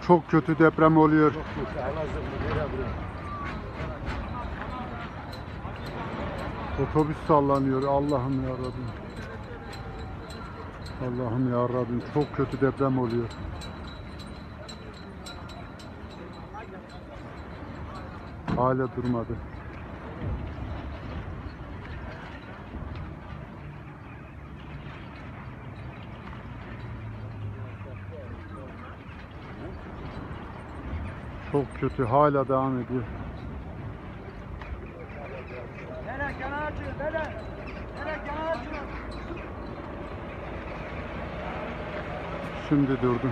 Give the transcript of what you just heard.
Çok kötü deprem oluyor. Çok kötü. Elazığ nereye buraya? Otobüs sallanıyor. Allah'ım ya Rabbim. Allah'ım ya Rabbim. Çok kötü deprem oluyor. Hala durmadı. Çok kötü. Hala devam ediyor. Nereye kenar açıyor? Nereye? Nereye kenar açıyor? Şimdi durdum.